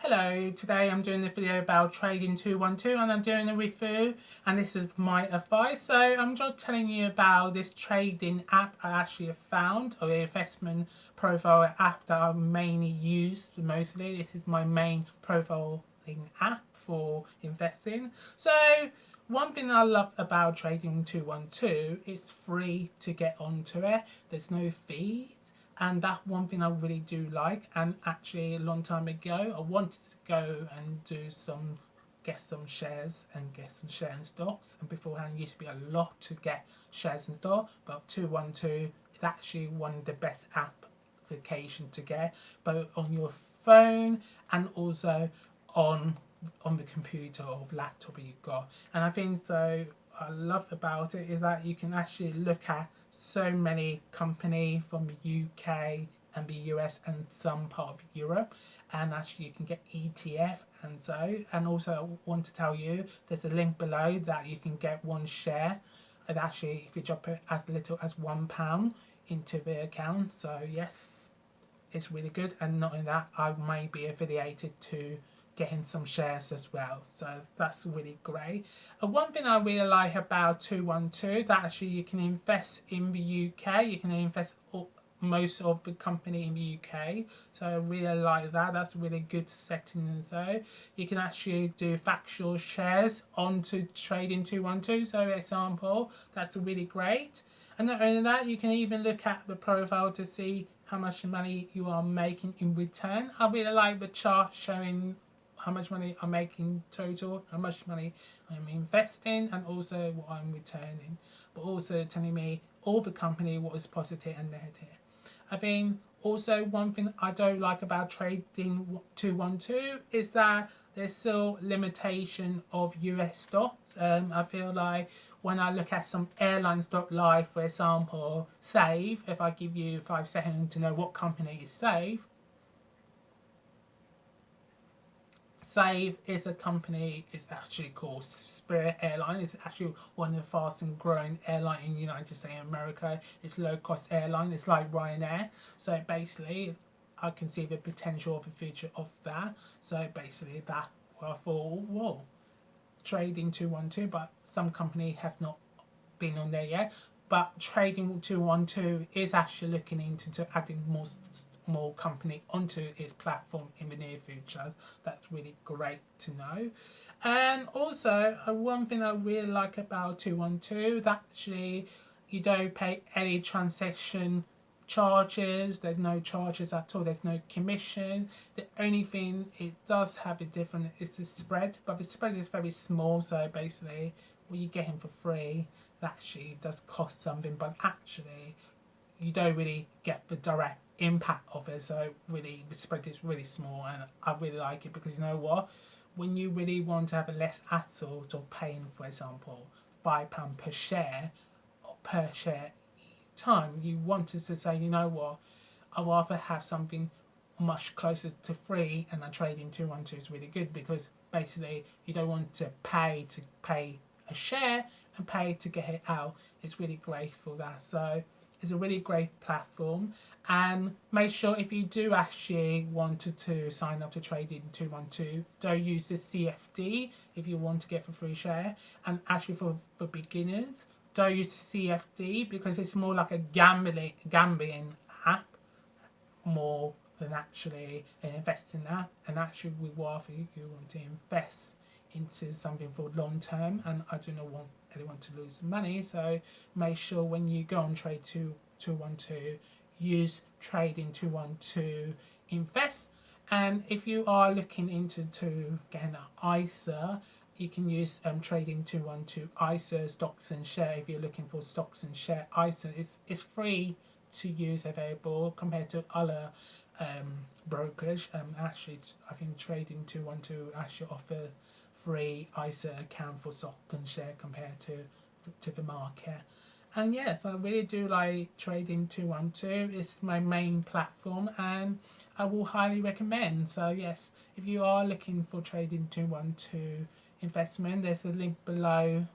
Hello, today I'm doing a video about trading 212 and I'm doing a review and this is my advice. So I'm just telling you about this trading app I actually have found, or the investment profile app that I mainly use mostly. This is my main profiling app for investing. So one thing I love about trading 212, it's free to get onto it. There's no fees, and that's one thing I really do like. And actually a long time ago I wanted to go and get some shares and get some share and stocks, and beforehand it used to be a lot to get shares and stock, but 212 is actually one of the best application to get, both on your phone and also on the computer or laptop you've got. And I think so I love about it is that you can actually look at so many company from the UK and the US and some part of Europe, and actually you can get ETF. And also I want to tell you there's a link below that you can get one share, and actually if you drop it as little as £1 into the account. So yes, it's really good, and not only that, I may be affiliated to getting some shares as well, so that's really great. And one thing I really like about 212, that actually you can invest in the UK, you can invest most of the company in the UK, so I really like that. That's a really good setting. And so you can actually do factual shares onto trading 212, so for example, that's really great. And not only that, you can even look at the profile to see how much money you are making in return. I really like the chart showing how much money I'm making total, how much money I'm investing, and also what I'm returning. But also telling me all the company what is positive and negative. I think also one thing I don't like about trading 212 is that there's still limitation of US stocks. I feel like when I look at some airline stock, like for example Save, if I give you 5 seconds to know what company is Save, Save is a company, it's actually called Spirit Airline. It's actually one of the fastest growing airline in the United States of America. It's low cost airline, it's like Ryanair. So basically I can see the potential of the future of that. So basically that, well, I thought, whoa, trading 212, but some companies have not been on there yet. But trading 212 is actually looking into adding more company onto its platform in the near future. That's really great to know. And also one thing I really like about 212, that actually you don't pay any transaction charges. There's no charges at all, there's no commission. The only thing it does have a different is the spread, but the spread is very small. So basically what you get him for free, that actually does cost something, but actually you don't really get the direct impact of it. So really the spread is really small, and I really like it because you know what, when you really want to have a less hassle of paying, for example, £5 per share or per share each time, you wanted to say, you know what, I'd rather have something much closer to free, and a trading 212 is really good because basically you don't want to pay a share and pay to get it out. It's really great for that. So it's a really great platform, and make sure if you do actually wanted to sign up to trading 212, don't use the CFD if you want to get for free share. And actually for beginners, don't use the CFD because it's more like a gambling app more than actually an investing app. And actually we rather you want to invest into something for long term, and I do not want anyone to lose money. So make sure when you go on trade 212, use trading 212 invest. And if you are looking into getting an ISA, you can use trading 212 ISA stocks and share. If you're looking for stocks and share ISA, it's free to use, available compared to other brokerage. Actually I think trading 212 actually offer free ISA account for stock and share compared to the market. And yes, I really do like trading 212. It's my main platform and I will highly recommend. So yes, if you are looking for trading 212 investment, there's a link below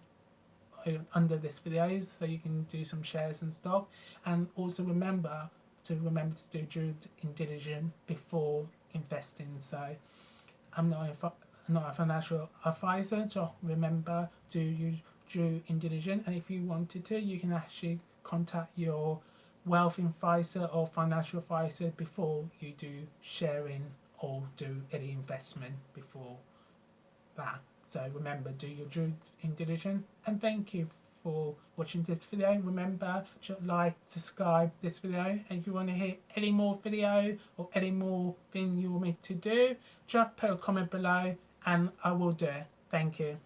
under this video so you can do some shares and stock. And also remember to do due diligence before investing. So I'm not a financial advisor, so remember, do your due diligence. And if you wanted to, you can actually contact your wealth advisor or financial advisor before you do sharing or do any investment before that. So remember, do your due diligence, and thank you for watching this video. Remember to like, subscribe this video, and if you want to hear any more video or any more thing you want me to do, just put a comment below and I will do it. Thank you.